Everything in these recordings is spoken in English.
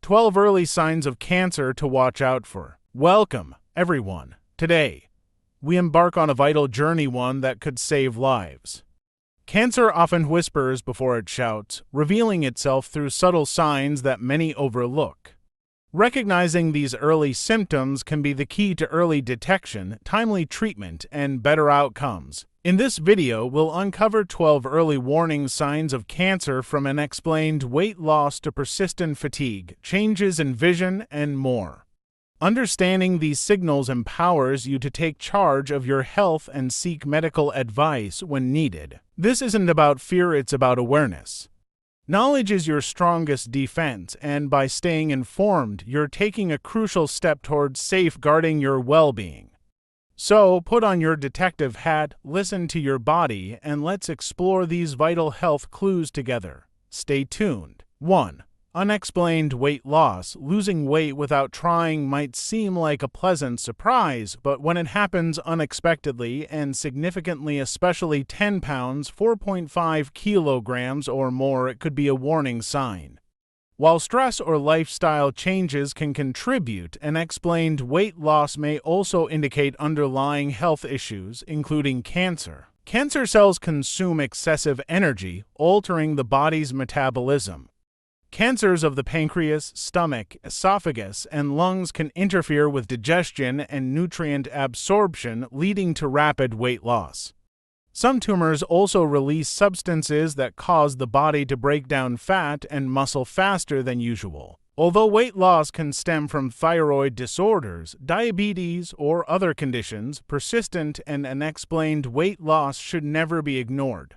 12 early signs of cancer to watch out for. Welcome, everyone. Today, we embark on a vital journey, one that could save lives. Cancer often whispers before it shouts, revealing itself through subtle signs that many overlook. Recognizing these early symptoms can be the key to early detection, timely treatment, and better outcomes. In this video, we'll uncover 12 early warning signs of cancer, from unexplained weight loss to persistent fatigue, changes in vision, and more. Understanding these signals empowers you to take charge of your health and seek medical advice when needed. This isn't about fear, it's about awareness. Knowledge is your strongest defense, and by staying informed, you're taking a crucial step towards safeguarding your well-being. So, put on your detective hat, listen to your body, and let's explore these vital health clues together. Stay tuned. 1. Unexplained weight loss. Losing weight without trying might seem like a pleasant surprise, but when it happens unexpectedly and significantly, especially 10 pounds, 4.5 kilograms or more, it could be a warning sign. While stress or lifestyle changes can contribute, unexplained weight loss may also indicate underlying health issues, including cancer. Cancer cells consume excessive energy, altering the body's metabolism. Cancers of the pancreas, stomach, esophagus, and lungs can interfere with digestion and nutrient absorption, leading to rapid weight loss. Some tumors also release substances that cause the body to break down fat and muscle faster than usual. Although weight loss can stem from thyroid disorders, diabetes, or other conditions, persistent and unexplained weight loss should never be ignored.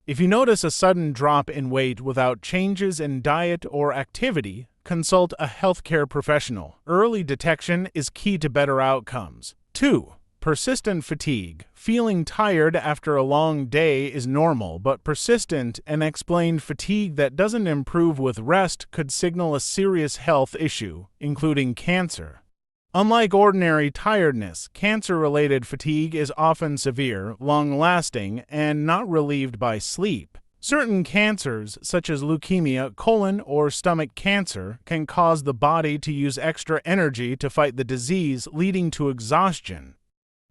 If you notice a sudden drop in weight without changes in diet or activity, consult a healthcare professional. Early detection is key to better outcomes. 2. Persistent fatigue. Feeling tired after a long day is normal, but persistent and unexplained fatigue that doesn't improve with rest could signal a serious health issue, including cancer. Unlike ordinary tiredness, cancer-related fatigue is often severe, long-lasting, and not relieved by sleep. Certain cancers, such as leukemia, colon, or stomach cancer, can cause the body to use extra energy to fight the disease, leading to exhaustion.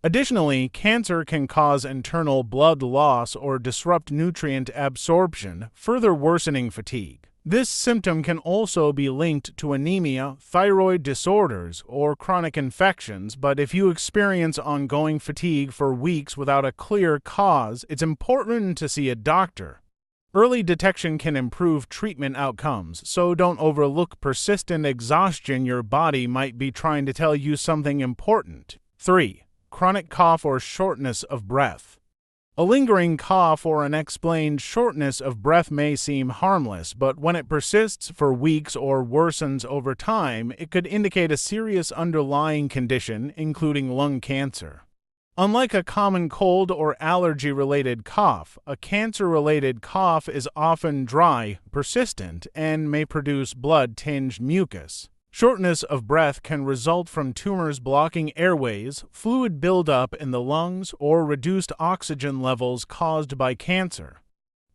Additionally, cancer can cause internal blood loss or disrupt nutrient absorption, further worsening fatigue. This symptom can also be linked to anemia, thyroid disorders, or chronic infections, but if you experience ongoing fatigue for weeks without a clear cause, it's important to see a doctor. Early detection can improve treatment outcomes, so don't overlook persistent exhaustion. Your body might be trying to tell you something important. 3. Chronic cough or shortness of breath. A lingering cough or unexplained shortness of breath may seem harmless, but when it persists for weeks or worsens over time, it could indicate a serious underlying condition, including lung cancer. Unlike a common cold or allergy-related cough, a cancer-related cough is often dry, persistent, and may produce blood-tinged mucus. Shortness of breath can result from tumors blocking airways, fluid buildup in the lungs, or reduced oxygen levels caused by cancer.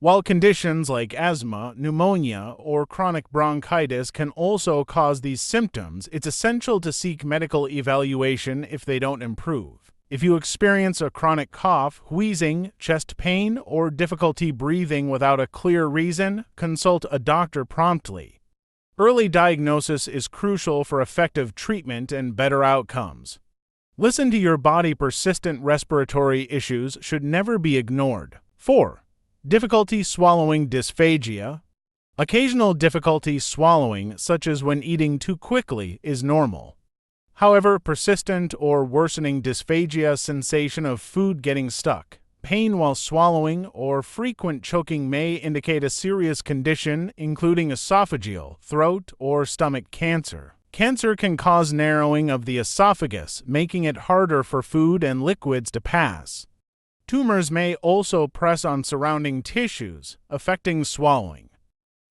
While conditions like asthma, pneumonia, or chronic bronchitis can also cause these symptoms, it's essential to seek medical evaluation if they don't improve. If you experience a chronic cough, wheezing, chest pain, or difficulty breathing without a clear reason, consult a doctor promptly. Early diagnosis is crucial for effective treatment and better outcomes. Listen to your body. Persistent respiratory issues should never be ignored. 4. Difficulty swallowing. Dysphagia. Occasional difficulty swallowing, such as when eating too quickly, is normal. However, persistent or worsening dysphagia, sensation of food getting stuck, pain while swallowing, or frequent choking may indicate a serious condition, including esophageal, throat, or stomach cancer. Cancer can cause narrowing of the esophagus, making it harder for food and liquids to pass. Tumors may also press on surrounding tissues, affecting swallowing.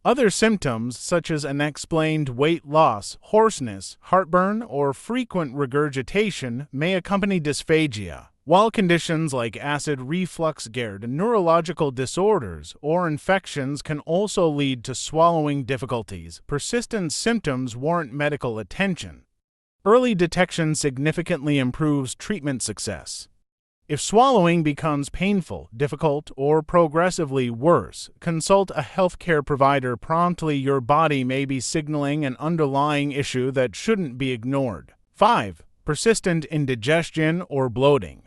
Other symptoms, such as unexplained weight loss, hoarseness, heartburn, or frequent regurgitation, may accompany dysphagia. while conditions like acid reflux, GERD, neurological disorders, or infections can also lead to swallowing difficulties. Persistent symptoms warrant medical attention. Early detection significantly improves treatment success. If swallowing becomes painful, difficult, or progressively worse, consult a healthcare provider promptly. Your body may be signaling an underlying issue that shouldn't be ignored. 5. Persistent indigestion or bloating.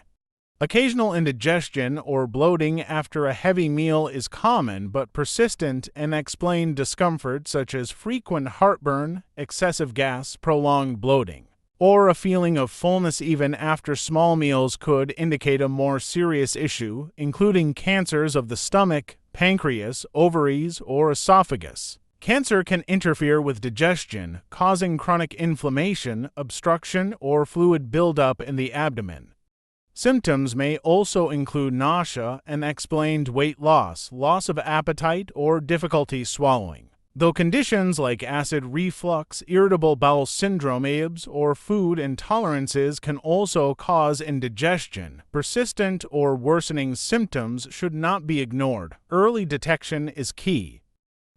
Occasional indigestion or bloating after a heavy meal is common, but persistent and unexplained discomfort such as frequent heartburn, excessive gas, prolonged bloating, or a feeling of fullness even after small meals could indicate a more serious issue, including cancers of the stomach, pancreas, ovaries, or esophagus. Cancer can interfere with digestion, causing chronic inflammation, obstruction, or fluid buildup in the abdomen. Symptoms may also include nausea, unexplained weight loss, loss of appetite, or difficulty swallowing. Though conditions like acid reflux, irritable bowel syndrome, IBS, or food intolerances can also cause indigestion, persistent or worsening symptoms should not be ignored. Early detection is key.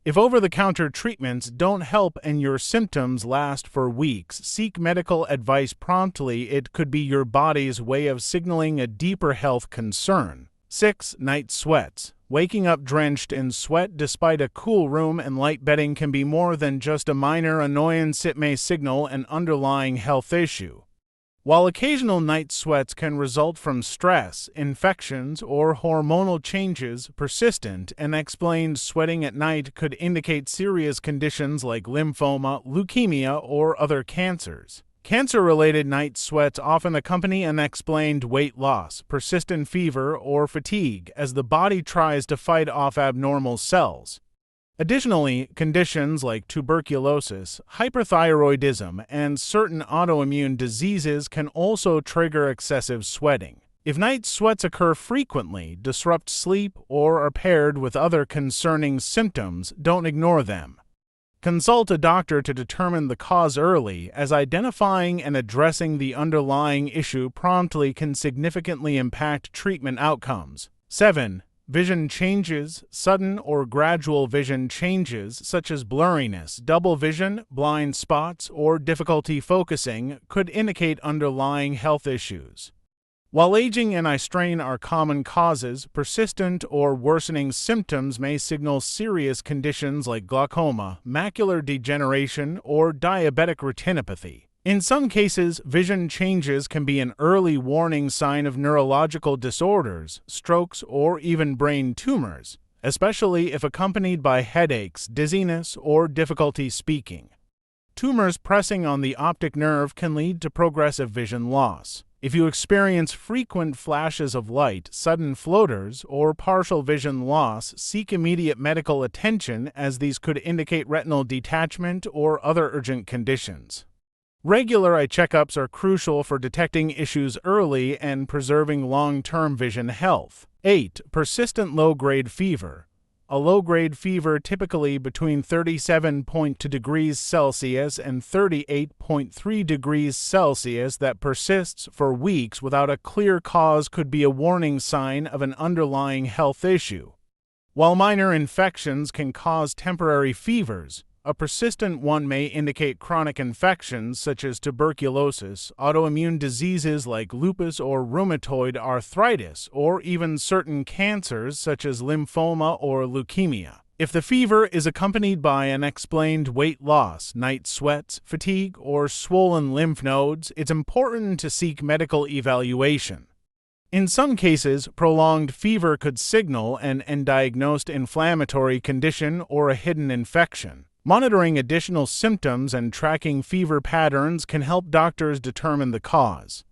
If over-the-counter treatments don't help and your symptoms last for weeks, seek medical advice promptly. It could be your body's way of signaling a deeper health concern. 6. Night sweats. Waking up drenched in sweat despite a cool room and light bedding can be more than just a minor annoyance. It may signal an underlying health issue. While occasional night sweats can result from stress, infections, or hormonal changes, persistent and unexplained sweating at night could indicate serious conditions like lymphoma, leukemia, or other cancers. Cancer-related night sweats often accompany unexplained weight loss, persistent fever, or fatigue as the body tries to fight off abnormal cells. Additionally, conditions like tuberculosis, hyperthyroidism, and certain autoimmune diseases can also trigger excessive sweating. If night sweats occur frequently, disrupt sleep, or are paired with other concerning symptoms, don't ignore them. Consult a doctor to determine the cause early, as identifying and addressing the underlying issue promptly can significantly impact treatment outcomes. 7. Vision changes. Sudden or gradual vision changes, such as blurriness, double vision, blind spots, or difficulty focusing, could indicate underlying health issues. While aging and eye strain are common causes, persistent or worsening symptoms may signal serious conditions like glaucoma, macular degeneration, or diabetic retinopathy. In some cases, vision changes can be an early warning sign of neurological disorders, strokes, or even brain tumors, especially if accompanied by headaches, dizziness, or difficulty speaking. Tumors pressing on the optic nerve can lead to progressive vision loss. If you experience frequent flashes of light, sudden floaters, or partial vision loss, seek immediate medical attention as these could indicate retinal detachment or other urgent conditions. Regular eye checkups are crucial for detecting issues early and preserving long-term vision health. 8. Persistent low-grade fever. A low-grade fever, typically between 37.2 degrees Celsius and 38.3 degrees Celsius, that persists for weeks without a clear cause, could be a warning sign of an underlying health issue. While minor infections can cause temporary fevers, a persistent one may indicate chronic infections such as tuberculosis, autoimmune diseases like lupus or rheumatoid arthritis, or even certain cancers such as lymphoma or leukemia. If the fever is accompanied by unexplained weight loss, night sweats, fatigue, or swollen lymph nodes, it's important to seek medical evaluation. In some cases, prolonged fever could signal an undiagnosed inflammatory condition or a hidden infection. Monitoring additional symptoms and tracking fever patterns can help doctors determine the cause.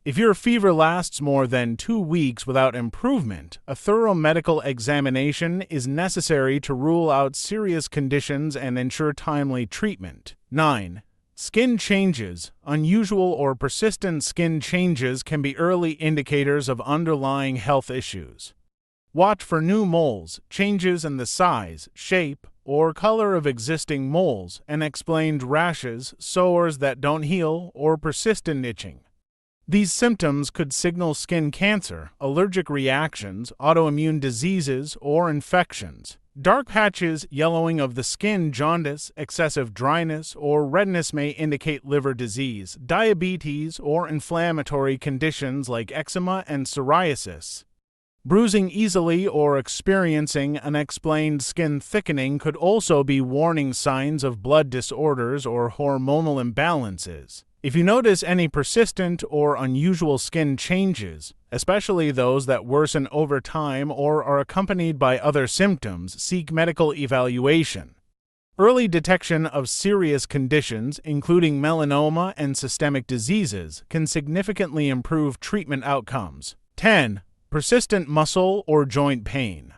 If your fever lasts more than 2 weeks without improvement, a thorough medical examination is necessary to rule out serious conditions and ensure timely treatment. 9. Skin changes. Unusual or persistent skin changes can be early indicators of underlying health issues. Watch for new moles, changes in the size, shape, or color of existing moles, unexplained rashes, sores that don't heal, or persistent itching. These symptoms could signal skin cancer, allergic reactions, autoimmune diseases, or infections. Dark patches, yellowing of the skin, jaundice, excessive dryness, or redness may indicate liver disease, diabetes, or inflammatory conditions like eczema and psoriasis. Bruising easily or experiencing unexplained skin thickening could also be warning signs of blood disorders or hormonal imbalances. If you notice any persistent or unusual skin changes, especially those that worsen over time or are accompanied by other symptoms, seek medical evaluation. Early detection of serious conditions, including melanoma and systemic diseases, can significantly improve treatment outcomes. 10. Persistent muscle or joint pain.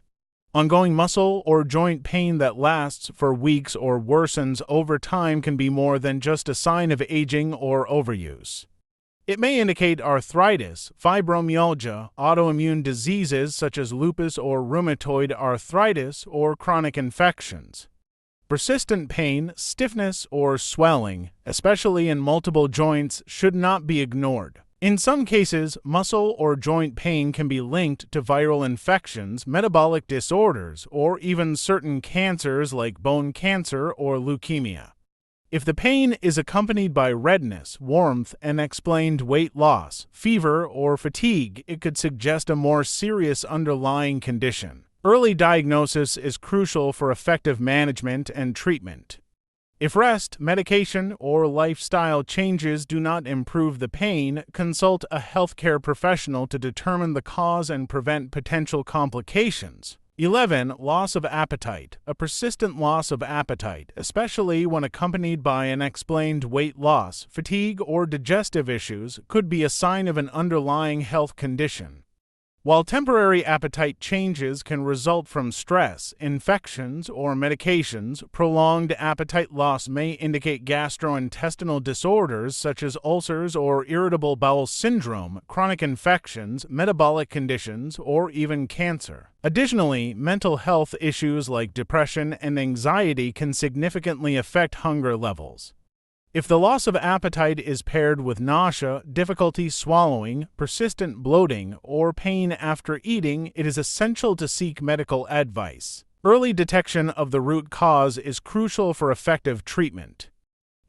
Ongoing muscle or joint pain that lasts for weeks or worsens over time can be more than just a sign of aging or overuse. It may indicate arthritis, fibromyalgia, autoimmune diseases such as lupus or rheumatoid arthritis, or chronic infections. Persistent pain, stiffness, or swelling, especially in multiple joints, should not be ignored. In some cases, muscle or joint pain can be linked to viral infections, metabolic disorders, or even certain cancers like bone cancer or leukemia. If the pain is accompanied by redness, warmth, and unexplained weight loss, fever, or fatigue, it could suggest a more serious underlying condition. Early diagnosis is crucial for effective management and treatment. If rest, medication, or lifestyle changes do not improve the pain, consult a healthcare professional to determine the cause and prevent potential complications. 11. Loss of appetite. A persistent loss of appetite, especially when accompanied by unexplained weight loss, fatigue, or digestive issues, could be a sign of an underlying health condition. While temporary appetite changes can result from stress, infections, or medications, prolonged appetite loss may indicate gastrointestinal disorders such as ulcers or irritable bowel syndrome, chronic infections, metabolic conditions, or even cancer. Additionally, mental health issues like depression and anxiety can significantly affect hunger levels. If the loss of appetite is paired with nausea, difficulty swallowing, persistent bloating, or pain after eating, it is essential to seek medical advice. Early detection of the root cause is crucial for effective treatment.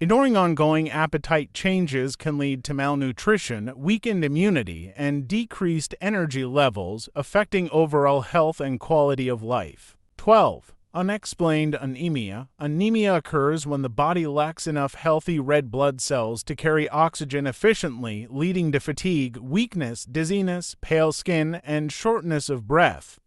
Ignoring ongoing appetite changes can lead to malnutrition, weakened immunity, and decreased energy levels, affecting overall health and quality of life. 12. Unexplained anemia. Anemia occurs when the body lacks enough healthy red blood cells to carry oxygen efficiently, leading to fatigue, weakness, dizziness, pale skin, and shortness of breath.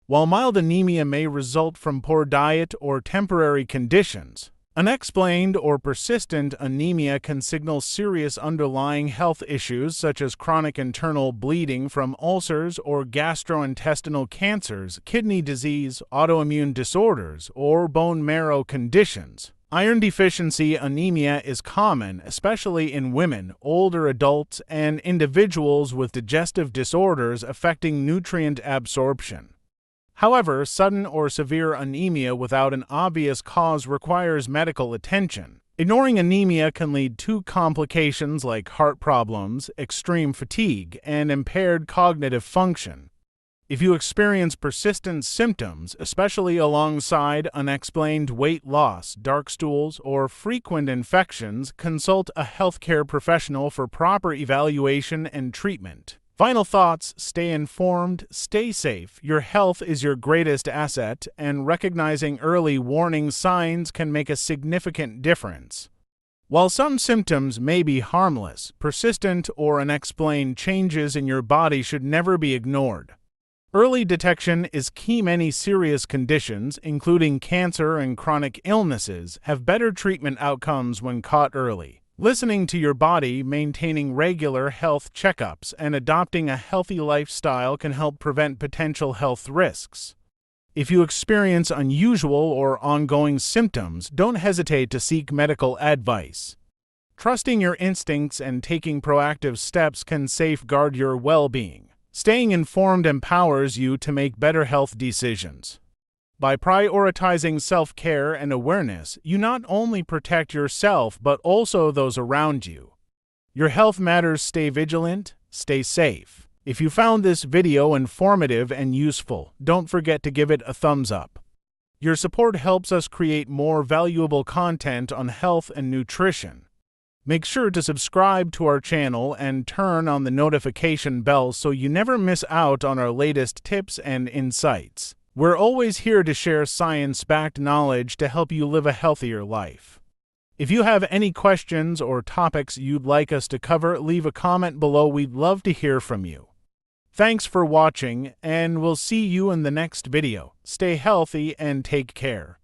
While mild anemia may result from poor diet or temporary conditions, unexplained or persistent anemia can signal serious underlying health issues such as chronic internal bleeding from ulcers or gastrointestinal cancers, kidney disease, autoimmune disorders, or bone marrow conditions. Iron deficiency anemia is common, especially in women, older adults, and individuals with digestive disorders affecting nutrient absorption. However, sudden or severe anemia without an obvious cause requires medical attention. Ignoring anemia can lead to complications like heart problems, extreme fatigue, and impaired cognitive function. If you experience persistent symptoms, especially alongside unexplained weight loss, dark stools, or frequent infections, consult a healthcare professional for proper evaluation and treatment. Final thoughts: stay informed, stay safe. Your health is your greatest asset, and recognizing early warning signs can make a significant difference. While some symptoms may be harmless, persistent or unexplained changes in your body should never be ignored. Early detection is key. Many serious conditions, including cancer and chronic illnesses, have better treatment outcomes when caught early. Listening to your body, maintaining regular health checkups, and adopting a healthy lifestyle can help prevent potential health risks. If you experience unusual or ongoing symptoms, don't hesitate to seek medical advice. Trusting your instincts and taking proactive steps can safeguard your well-being. Staying informed empowers you to make better health decisions. By prioritizing self-care and awareness, you not only protect yourself but also those around you. Your health matters. Stay vigilant, stay safe. If you found this video informative and useful, don't forget to give it a thumbs up. Your support helps us create more valuable content on health and nutrition. Make sure to subscribe to our channel and turn on the notification bell so you never miss out on our latest tips and insights. We're always here to share science-backed knowledge to help you live a healthier life. If you have any questions or topics you'd like us to cover, leave a comment below. We'd love to hear from you. Thanks for watching, and we'll see you in the next video. Stay healthy and take care.